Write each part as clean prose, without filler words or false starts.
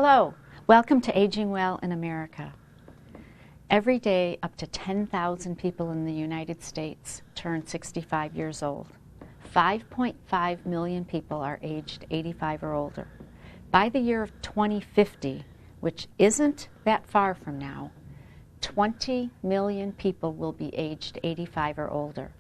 Hello, welcome to Aging Well in America. Every day, up to 10,000 people in the United States turn 65 years old. 5.5 million people are aged 85 or older. By the year of 2050, which isn't that far from now, 20 million people will be aged 85 or older.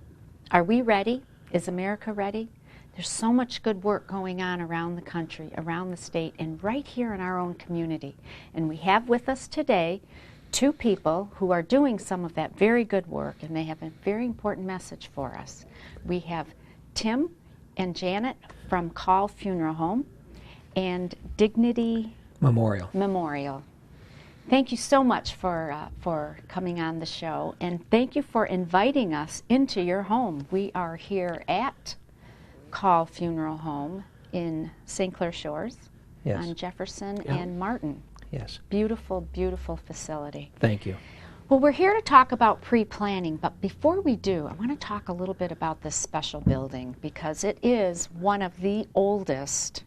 Are we ready? Is America ready? There's so much good work going on around the country, around the state, and right here in our own community. And we have with us today two people who are doing some of that very good work, and they have a very important message for us. We have Tim and Janet from Kaul Funeral Home and Dignity Memorial. Thank you so much for coming on the show, and thank you for inviting us into your home. We are here at Kaul Funeral Home in St. Clair Shores, yes, on Jefferson and Martin. Yes. Beautiful, beautiful facility. Thank you. Well, we're here to talk about pre-planning, but before we do, I want to talk a little bit about this special building because it is one of the oldest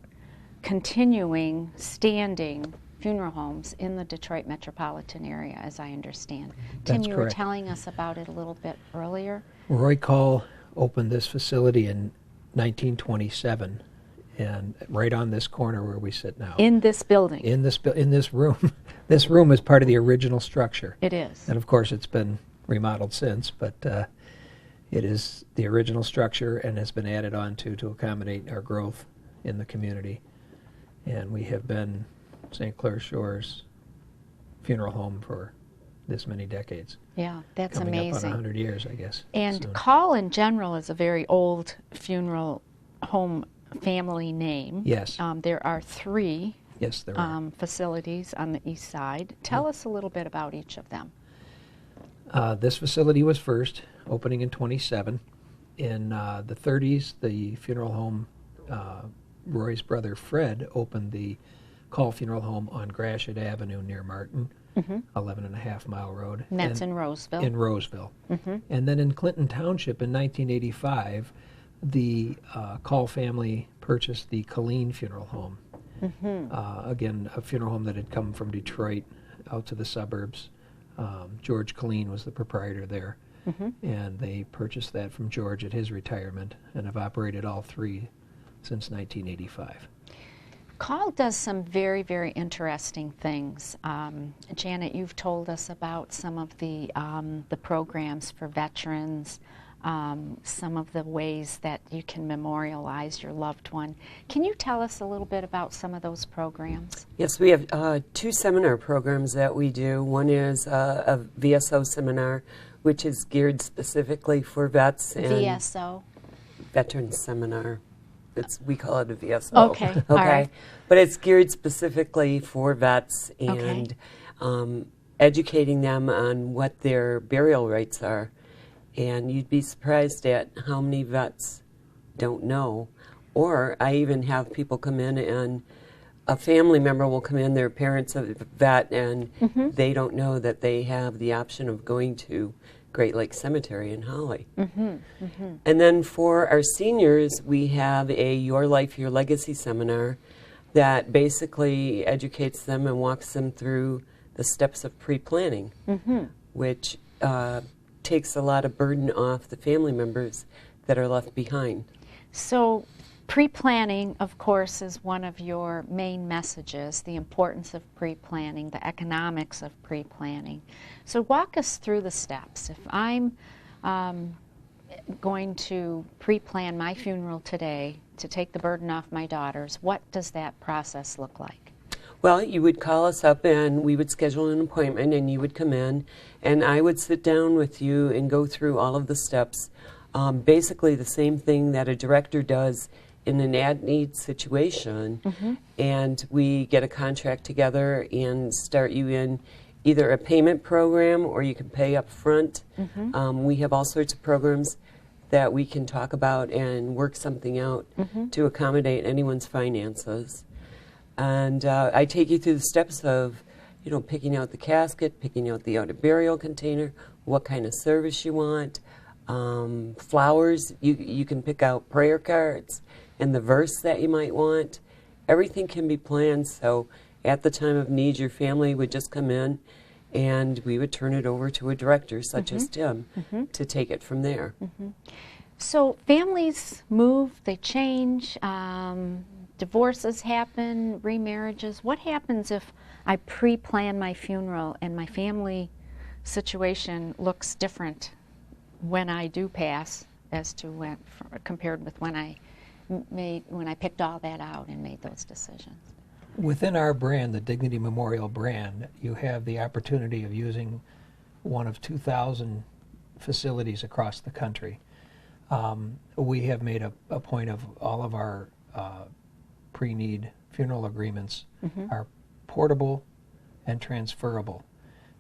continuing standing funeral homes in the Detroit metropolitan area, as I understand. Tim, you were telling us about it a little bit earlier. Roy Kaul opened this facility in 1927, and right on this corner where we sit now. In this building. In this room. This room is part of the original structure. It is. And of course it's been remodeled since, but it is the original structure and has been added on to accommodate our growth in the community. And we have been St. Clair Shores Funeral Home for this many decades. Yeah, that's coming amazing. Up on 100 years, I guess. And soon. Kaul in general is a very old funeral home family name. Yes. There are three facilities on the east side. Tell us a little bit about each of them. This facility was first, opening in 27. In the 30s, the funeral home, Roy's brother Fred opened the Kaul Funeral Home on Gratiot Avenue near Martin, 11.5 mile road. And that's in Roseville. In Roseville. And then in Clinton Township in 1985, the Kaul family purchased the Killeen Funeral Home. Again, a funeral home that had come from Detroit out to the suburbs. George Killeen was the proprietor there. And they purchased that from George at his retirement and have operated all three since 1985. Kaul does some very, very interesting things. Janet, you've told us about some of the programs for veterans, some of the ways that you can memorialize your loved one. Can you tell us a little bit about some of those programs? Yes, we have two seminar programs that we do. One is a VSO seminar, which is geared specifically for vets. And VSO? Veterans Seminar. We call it a VSO. Okay. Okay. All right. But it's geared specifically for vets and educating them on what their burial rights are. And you'd be surprised at how many vets don't know. Or I even have people come in and a family member will come in, their parents of a vet, and they don't know that they have the option of going to Great Lakes Cemetery in Holly. And then for our seniors, we have a Your Life, Your Legacy seminar that basically educates them and walks them through the steps of pre-planning, which takes a lot of burden off the family members that are left behind. So pre-planning, of course, is one of your main messages, the importance of pre-planning, the economics of pre-planning. So walk us through the steps. If I'm going to pre-plan my funeral today to take the burden off my daughters, what does that process look like? Well, you would call us up and we would schedule an appointment and you would come in and I would sit down with you and go through all of the steps. Basically the same thing that a director does in an ad-need situation, and we get a contract together and start you in either a payment program or you can pay up front. We have all sorts of programs that we can talk about and work something out to accommodate anyone's finances. And I take you through the steps of, picking out the casket, picking out the out-of-burial container, what kind of service you want, flowers. You can pick out prayer cards and the verse that you might want. Everything can be planned so at the time of need, your family would just come in and we would turn it over to a director such as Tim to take it from there. So families move, they change, divorces happen, remarriages. What happens if I pre-plan my funeral and my family situation looks different when I do pass as to when, compared with when I picked all that out and made those decisions? Within our brand, the Dignity Memorial brand, you have the opportunity of using one of 2,000 facilities across the country. We have made a point of all of our pre-need funeral agreements are portable and transferable.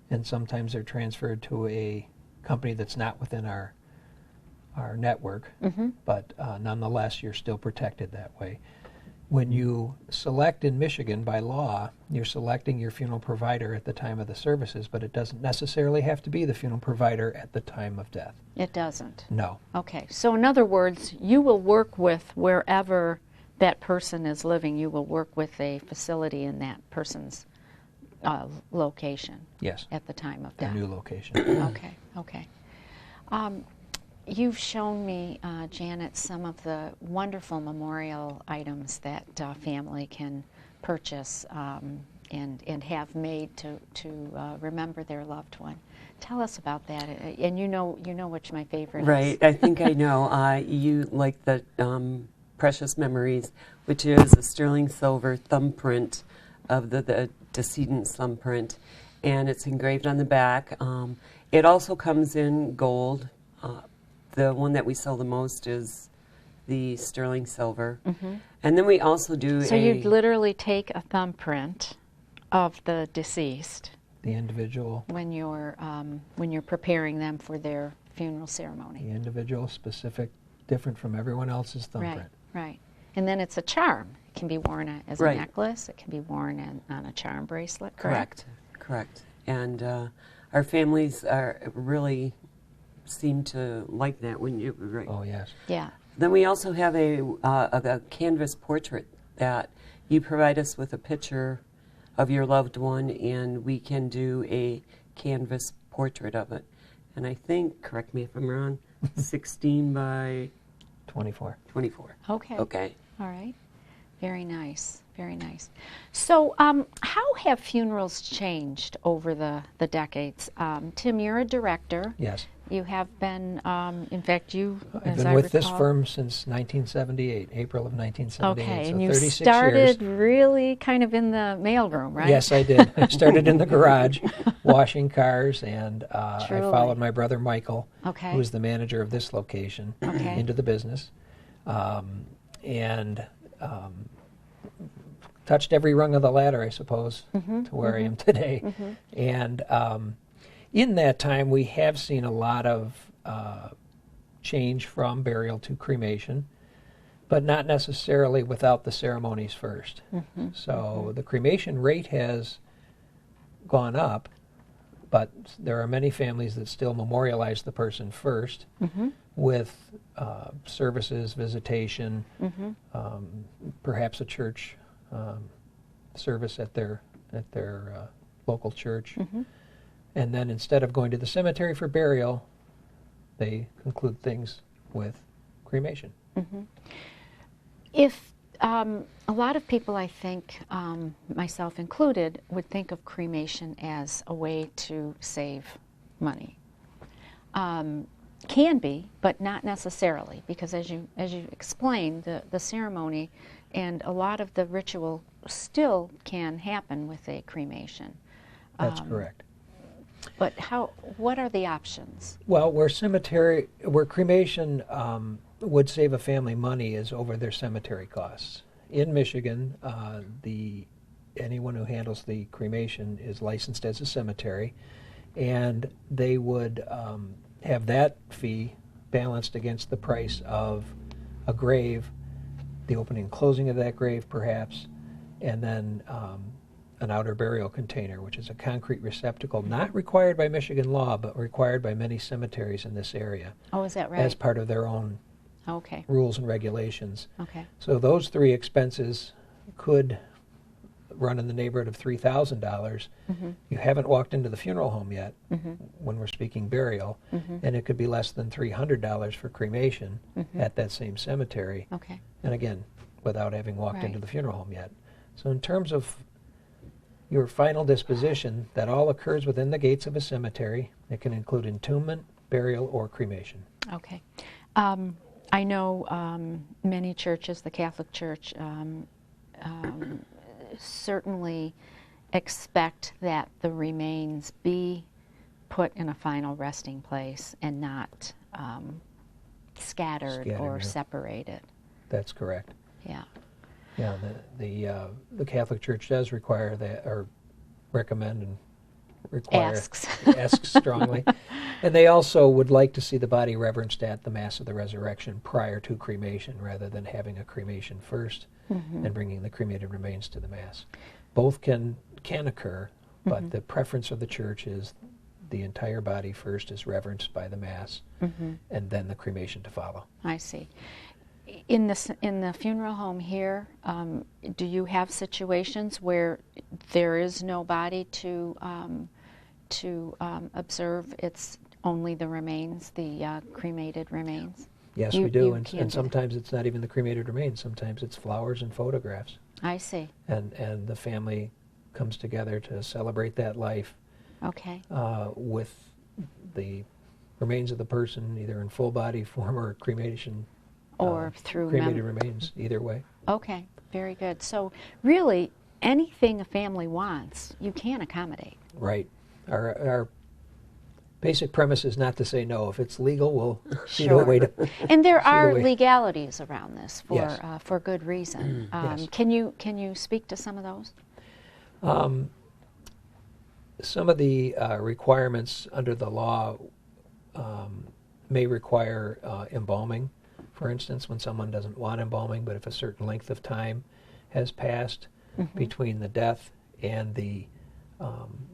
And sometimes they're transferred to a company that's not within our network, but nonetheless, you're still protected that way. When you select in Michigan by law, you're selecting your funeral provider at the time of the services, but it doesn't necessarily have to be the funeral provider at the time of death. It doesn't? No. Okay. So in other words, you will work with wherever that person is living, you will work with a facility in that person's location. Yes. At the time of Their death. new location. Okay, okay. You've shown me, Janet, some of the wonderful memorial items that family can purchase and have made to remember their loved one. Tell us about that. And you know which my favorite is. Right, I think I know. You like the Precious Memories, which is a sterling silver thumbprint of the decedent's thumbprint, and it's engraved on the back. It also comes in gold. The one that we sell the most is the sterling silver. And then we also do So you'd literally take a thumbprint of the deceased, The individual. when you're preparing them for their funeral ceremony. The individual specific, different from everyone else's thumbprint. Right. And then it's a charm. It can be worn as a Right. necklace. It can be worn on a charm bracelet. Correct. And our families really seem to like that when you right. Oh, yes. Yeah. Then we also have a canvas portrait that you provide us with a picture of your loved one, and we can do a canvas portrait of it. And I think, correct me if I'm wrong, 16 by 24. 24. Okay. Okay. All right. Very nice. Very nice. So how have funerals changed over the decades? Tim, you're a director. Yes. You have been, in fact, I've been with this firm since 1978, April of 1978. Okay, so and you 36 started years. really kind of in the mailroom, right? Yes, I did. I started in the garage washing cars, and I followed my brother Michael, who was the manager of this location, into the business, and touched every rung of the ladder, I suppose, to where I am today. And in that time, we have seen a lot of change from burial to cremation, but not necessarily without the ceremonies first. So the cremation rate has gone up, but there are many families that still memorialize the person first with services, visitation, perhaps a church service at their local church. And then instead of going to the cemetery for burial, they conclude things with cremation. If a lot of people, I think, myself included, would think of cremation as a way to save money. Can be, but not necessarily, because as you explained, the ceremony and a lot of the ritual still can happen with a cremation. That's correct. But what are the options? Well, where cremation would save a family money is over their cemetery costs. In Michigan, anyone who handles the cremation is licensed as a cemetery, and they would have that fee balanced against the price of a grave, the opening and closing of that grave perhaps, and then an outer burial container, which is a concrete receptacle, not required by Michigan law, but required by many cemeteries in this area. Oh, is that right? As part of their own rules and regulations. Okay. So those three expenses could run in the neighborhood of $3,000. You haven't walked into the funeral home yet when we're speaking burial, and it could be less than $300 for cremation at that same cemetery. Okay. And again, without having walked Right. into the funeral home yet. So in terms of your final disposition, that all occurs within the gates of a cemetery. It can include entombment, burial, or cremation. Okay. I know many churches, the Catholic Church, certainly expect that the remains be put in a final resting place and not scattered or yeah. separated. That's correct. Yeah. Yeah, the Catholic Church does require that, or recommend and require. Asks strongly. And they also would like to see the body reverenced at the Mass of the Resurrection prior to cremation, rather than having a cremation first and bringing the cremated remains to the Mass. Both can occur, but the preference of the Church is the entire body first is reverenced by the Mass, and then the cremation to follow. I see. In the funeral home here, do you have situations where there is no body to observe? It's only the remains, the cremated remains? Yes, we do, and sometimes it's not even the cremated remains. Sometimes it's flowers and photographs. I see. And the family comes together to celebrate that life. Okay. With the remains of the person, either in full body form or cremation. Or through cremated remains, either way. Okay, very good. So really, anything a family wants, you can accommodate. Right. Our basic premise is not to say no. If it's legal, we'll see a way to. And there are legalities around this Yes. For good reason. Yes. Can you speak to some of those? Some of the requirements under the law may require embalming. For instance, when someone doesn't want embalming, but if a certain length of time has passed between the death and the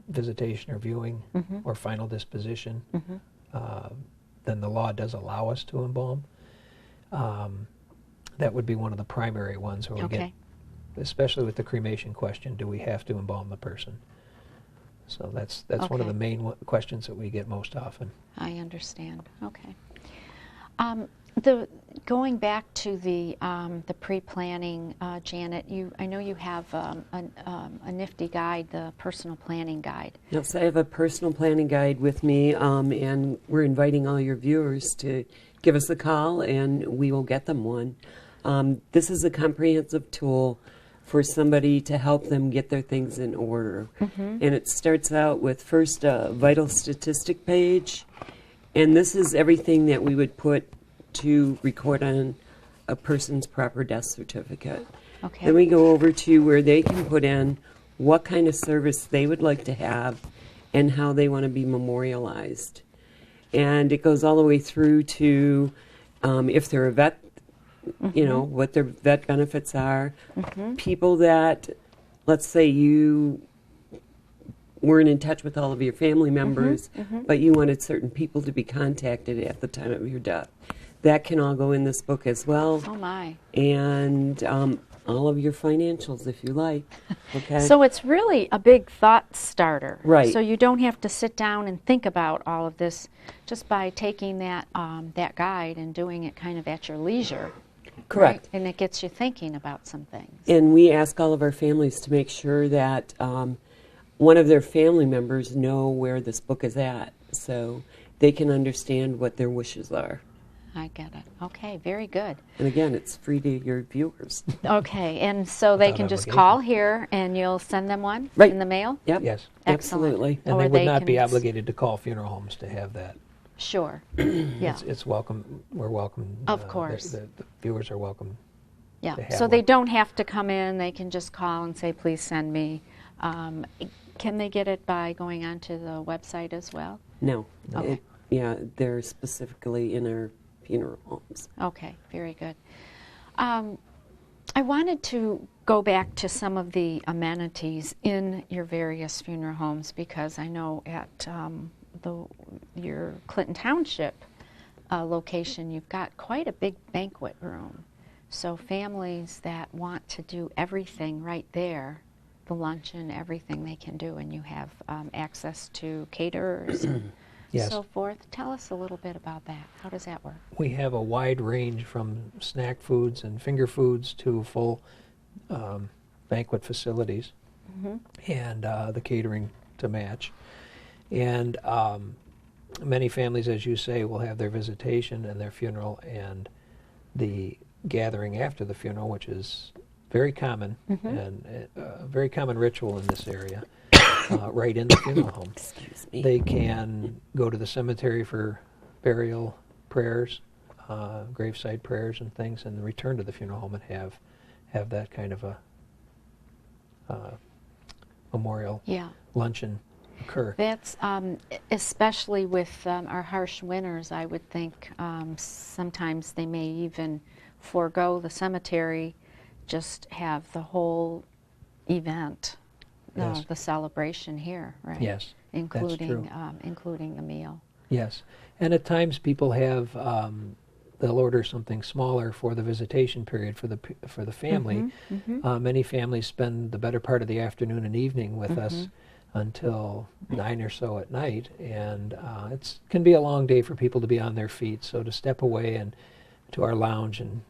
visitation or viewing or final disposition, then the law does allow us to embalm. That would be one of the primary ones where we get, especially with the cremation question, do we have to embalm the person? So that's one of the main questions that we get most often. I understand. Okay. Going back to the pre-planning, Janet, I know you have a nifty guide, the personal planning guide. Yes, I have a personal planning guide with me, and we're inviting all your viewers to give us a call, and we will get them one. This is a comprehensive tool for somebody to help them get their things in order. And it starts out with first a vital statistic page, and this is everything that we would put to record on a person's proper death certificate. Then we go over to where they can put in what kind of service they would like to have and how they want to be memorialized. And it goes all the way through to if they're a vet, you know, what their vet benefits are. People that, let's say you weren't in touch with all of your family members, but you wanted certain people to be contacted at the time of your death. That can all go in this book as well. Oh, my. And all of your financials, if you like. Okay. So it's really a big thought starter. Right. So you don't have to sit down and think about all of this just by taking that guide and doing it kind of at your leisure. Correct. Right? And it gets you thinking about some things. And we ask all of our families to make sure that one of their family members know where this book is at, so they can understand what their wishes are. I get it. Okay, very good. And again, it's free to your viewers. Okay, and so they can just call here and you'll send them one in the mail? Yep. Yes. Excellent. Absolutely. And they would not be obligated to call funeral homes to have that. Sure. Yeah. It's welcome. We're welcome. Of course. The viewers are welcome. Yeah. So they don't have to come in. They can just call and say, please send me. Can they get it by going onto the website as well? No. Okay. They're specifically in our funeral homes. Okay, very good. I wanted to go back to some of the amenities in your various funeral homes because I know at your Clinton Township location you've got quite a big banquet room. So families that want to do everything right there the luncheon, everything they can do, and you have access to caterers and Yes. so forth. Tell us a little bit about that. How does that work? We have a wide range from snack foods and finger foods to full banquet facilities, and the catering to match. And many families, as you say, will have their visitation and their funeral and the gathering after the funeral, which is very common and a very common ritual in this area, right in the funeral home. Excuse me. They can go to the cemetery for burial prayers, graveside prayers and things, and return to the funeral home and have that kind of a memorial luncheon occur. That's especially with our harsh winters, I would think sometimes they may even forego the cemetery, just have the whole event, Yes. the celebration here, right? Yes, including that's true. Including the meal. Yes, and at times people have they'll order something smaller for the visitation period for the family. Many families spend the better part of the afternoon and evening with us until 9 or so at night, and it can be a long day for people to be on their feet. So to step away and to our lounge and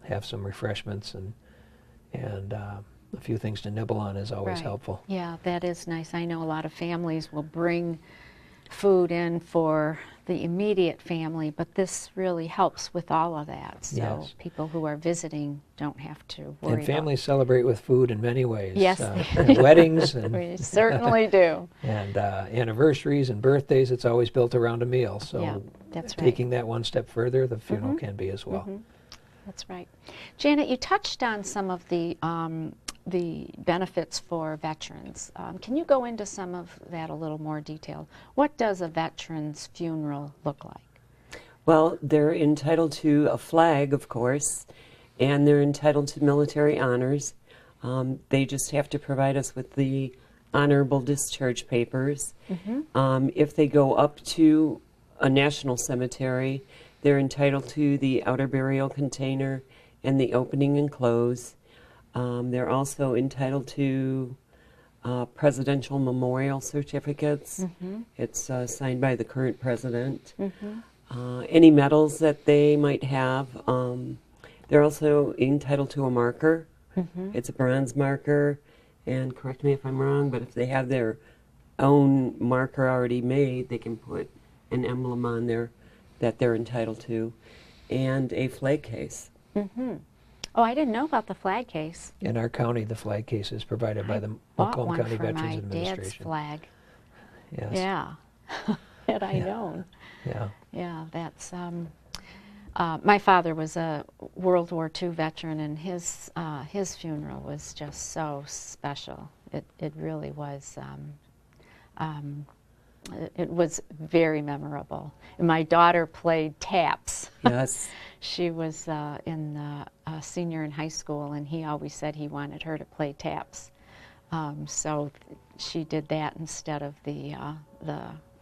have some refreshments and a few things to nibble on is always helpful. Yeah, that is nice. I know a lot of families will bring food in for the immediate family, but this really helps with all of that. So Yes. people who are visiting don't have to worry And families celebrate with food in many ways. Yes. Weddings and we certainly do. and anniversaries and birthdays, it's always built around a meal. So Yeah, that's right. taking that one step further, the funeral can be as well. That's right. Janet, you touched on some of the benefits for veterans. Can you go into some of that a little more detail? What does a veteran's funeral look like? Well, they're entitled to a flag, of course, and they're entitled to military honors. They just have to provide us with the honorable discharge papers. If they go up to a national cemetery, they're entitled to the outer burial container and the opening and close. They're also entitled to presidential memorial certificates. It's signed by the current president. Any medals that they might have. They're also entitled to a marker. It's a bronze marker, and correct me if I'm wrong, but if they have their own marker already made, they can put an emblem on there that they're entitled to, and a flag case. Oh, I didn't know about the flag case. In our county, the flag case is provided by the Bought Macomb one County for Veterans my Administration. dad's flag. Yes. Yeah, had I known. Yeah. Yeah, that's. My father was a World War II veteran, and his funeral was just so special. It really was. It was very memorable. And my daughter played taps. Yes. She was senior in high school, and he always said he wanted her to play taps. So she did that instead of the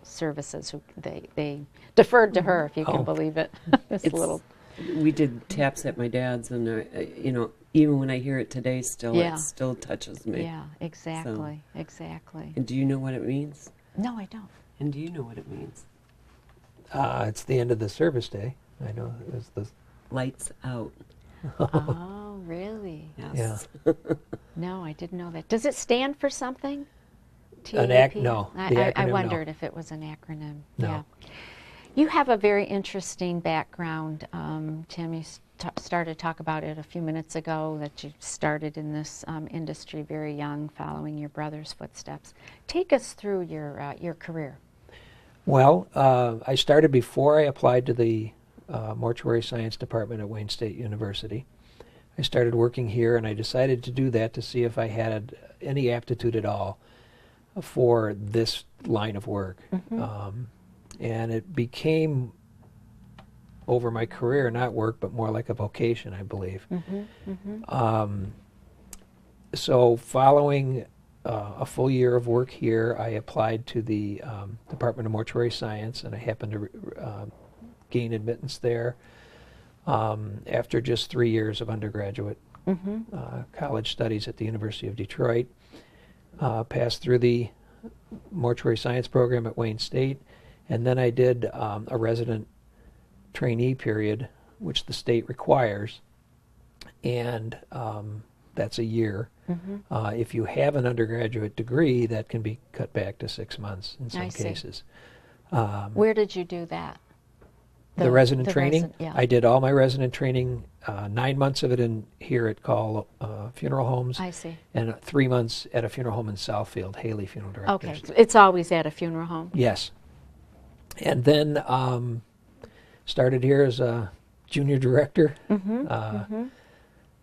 services. They deferred to her, if you can believe it. We did taps at my dad's, and even when I hear it today, it still touches me. Yeah, exactly, exactly. And do you know what it means? No, I don't. And do you know what it means? It's the end of the service day. I know it was the Lights out. Oh, really? Yes. Yeah. No, I didn't know that. Does it stand for something? No. I The acronym, wondered if it was an acronym. No. Yeah. You have a very interesting background, Tim. You started to talk about it a few minutes ago, that you started in this industry very young, following your brother's footsteps. Take us through your career. Well, I started before I applied to the Mortuary Science Department at Wayne State University. I started working here, and I decided to do that to see if I had any aptitude at all for this line of work. And it became, over my career, not work, but more like a vocation, I believe. So following a full year of work here, I applied to the Department of Mortuary Science, and I happened to gain admittance there after just 3 years of undergraduate college studies at the University of Detroit. passed through the mortuary science program at Wayne State, and then I did a resident trainee period, which the state requires, and that's a year. If you have an undergraduate degree, that can be cut back to 6 months in some cases. Where did you do that? The resident training? Yeah. I did all my resident training, 9 months of it here at Kaul Funeral Homes. I see. And 3 months at a funeral home in Southfield, Haley Funeral Directors. Okay, it's always at a funeral home? Yes. And then started here as a junior director.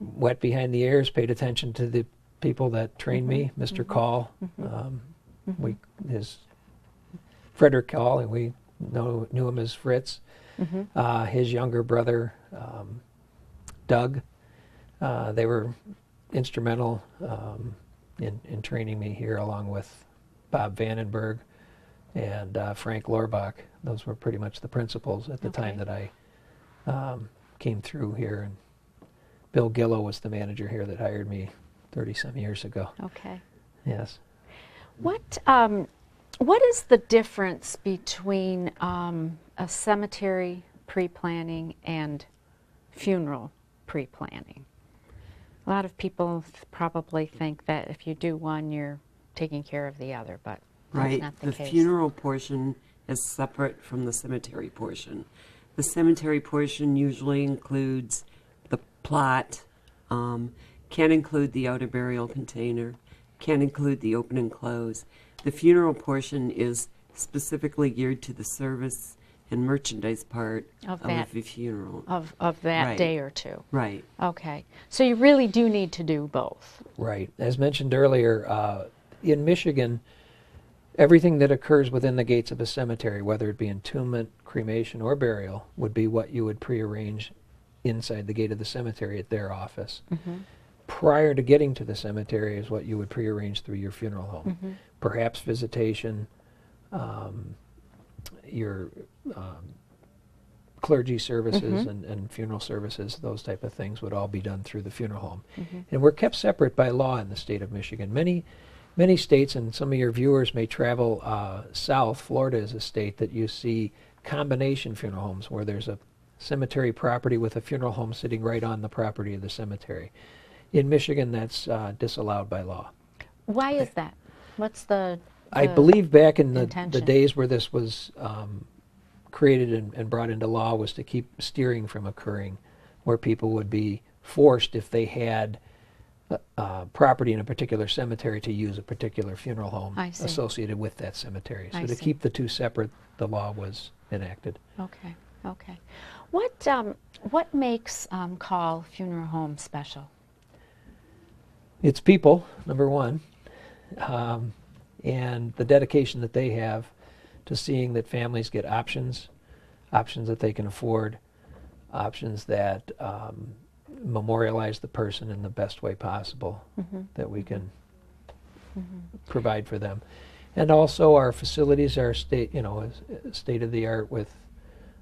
Wet behind the ears, paid attention to the people that trained me, Mr. Kaul, his Frederick Kaul, and we knew him as Fritz. His younger brother, Doug, they were instrumental in training me here, along with Bob Vandenberg and Frank Lorbach. Those were pretty much the principals at the time that I came through here. And Bill Gillow was the manager here that hired me 30-some years ago. Okay. Yes. What is the difference between a cemetery pre-planning and funeral pre-planning? A lot of people probably think that if you do one, you're taking care of the other, but that's not the case. The funeral portion is separate from the cemetery portion. The cemetery portion usually includes the plot, can include the outer burial container, can include the open and close. The funeral portion is specifically geared to the service and merchandise part of the funeral. Of that day or two. Right. Okay. So you really do need to do both. Right. As mentioned earlier, in Michigan, everything that occurs within the gates of a cemetery, whether it be entombment, cremation, or burial, would be what you would prearrange inside the gate of the cemetery at their office. Prior to getting to the cemetery is what you would prearrange through your funeral home. Perhaps visitation, your clergy services and funeral services, those type of things would all be done through the funeral home. And we're kept separate by law in the state of Michigan. Many states, and some of your viewers may travel south. Florida is a state that you see combination funeral homes, where there's a cemetery property with a funeral home sitting right on the property of the cemetery. In Michigan, that's disallowed by law. Why is that? What's the I believe back in the intention? days where this was created and brought into law was to keep steering from occurring, where people would be forced, if they had property in a particular cemetery, to use a particular funeral home associated with that cemetery. So to keep the two separate, the law was enacted. Okay, okay. What makes Kaul Funeral Home special? It's people, number one, and the dedication that they have to seeing that families get options that they can afford, options that memorialize the person in the best way possible that we can provide for them. And also our facilities are state of the art with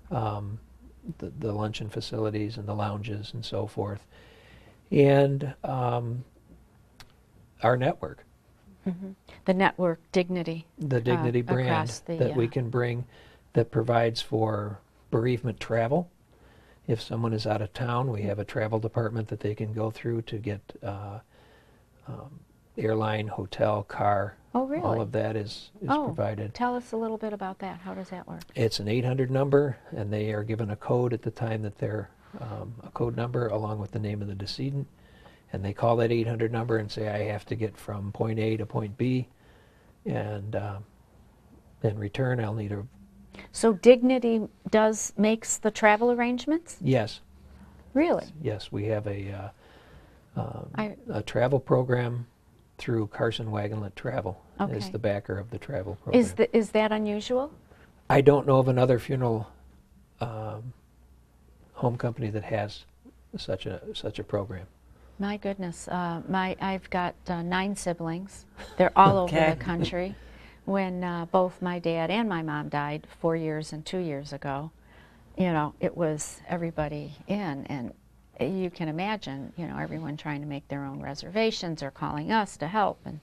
the luncheon facilities and the lounges and so forth. And our network. The network Dignity. The Dignity brand that we can bring, that provides for bereavement travel. If someone is out of town, we have a travel department that they can go through to get airline, hotel, car. Oh, really? All of that is provided. Tell us a little bit about that. How does that work? It's an 800 number, and they are given a code at the time that they're a code number along with the name of the decedent. And they call that 800 number and say, I have to get from point A to point B, and in return, I'll need a... So Dignity makes the travel arrangements? Yes. Really? Yes, we have a travel program through Carson Wagonlit Travel as the backer of the travel program. Is that unusual? I don't know of another funeral home company that has such a program. My goodness, I've got 9 siblings. They're all over the country. When both my dad and my mom died 4 years and 2 years ago, it was everybody in, and you can imagine, everyone trying to make their own reservations or calling us to help. And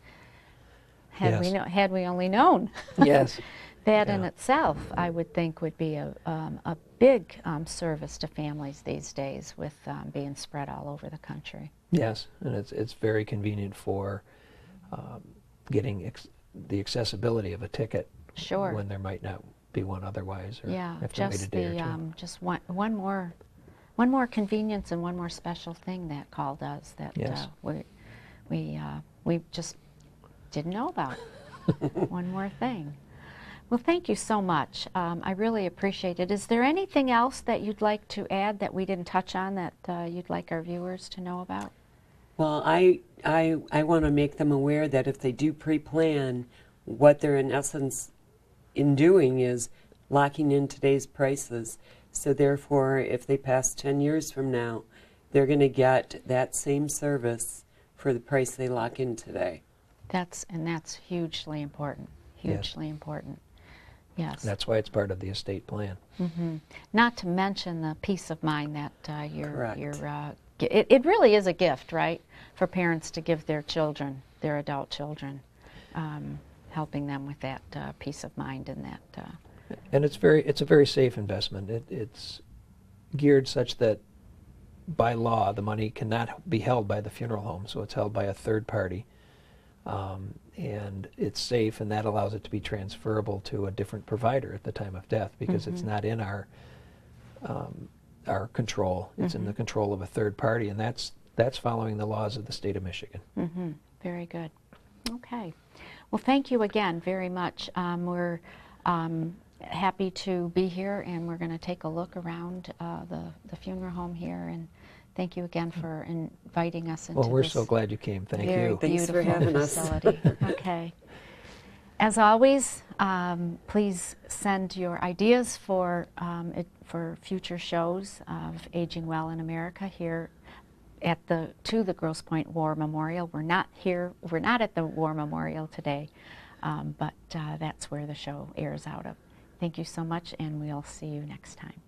Had we only known. Yes. That Yeah. in itself, I would think, would be a big service to families these days, with being spread all over the country. Yes, and it's very convenient for getting the accessibility of a ticket. Sure. When there might not be one otherwise, or Yeah, have to wait a just day or two. just one more convenience and one more special thing that call does that Yes. we just didn't know about. One more thing. Well, thank you so much. I really appreciate it. Is there anything else that you'd like to add that we didn't touch on that you'd like our viewers to know about? Well, I want to make them aware that if they do pre-plan, what they're in essence in doing is locking in today's prices. So therefore, if they pass 10 years from now, they're going to get that same service for the price they lock in today. That's hugely important. Hugely important. Yes. That's why it's part of the estate plan. Mm-hmm. Not to mention the peace of mind that Correct. it really is a gift, right, for parents to give their children, their adult children, helping them with that peace of mind and that. And it's a very safe investment. It's geared such that by law the money cannot be held by the funeral home, so it's held by a third party. And it's safe, and that allows it to be transferable to a different provider at the time of death, because it's not in our control. It's in the control of a third party, and that's following the laws of the state of Michigan. Very good. Okay. Well, thank you again very much. We're happy to be here, and we're going to take a look around the funeral home here, and thank you again for inviting us into Well, we're this so glad you came. Thank very you. Thanks for beautiful having us. facility. Okay. As always, please send your ideas for future shows of Aging Well in America here to the Grosse Pointe War Memorial. We're not at the War Memorial today, but that's where the show airs out of. Thank you so much, and we'll see you next time.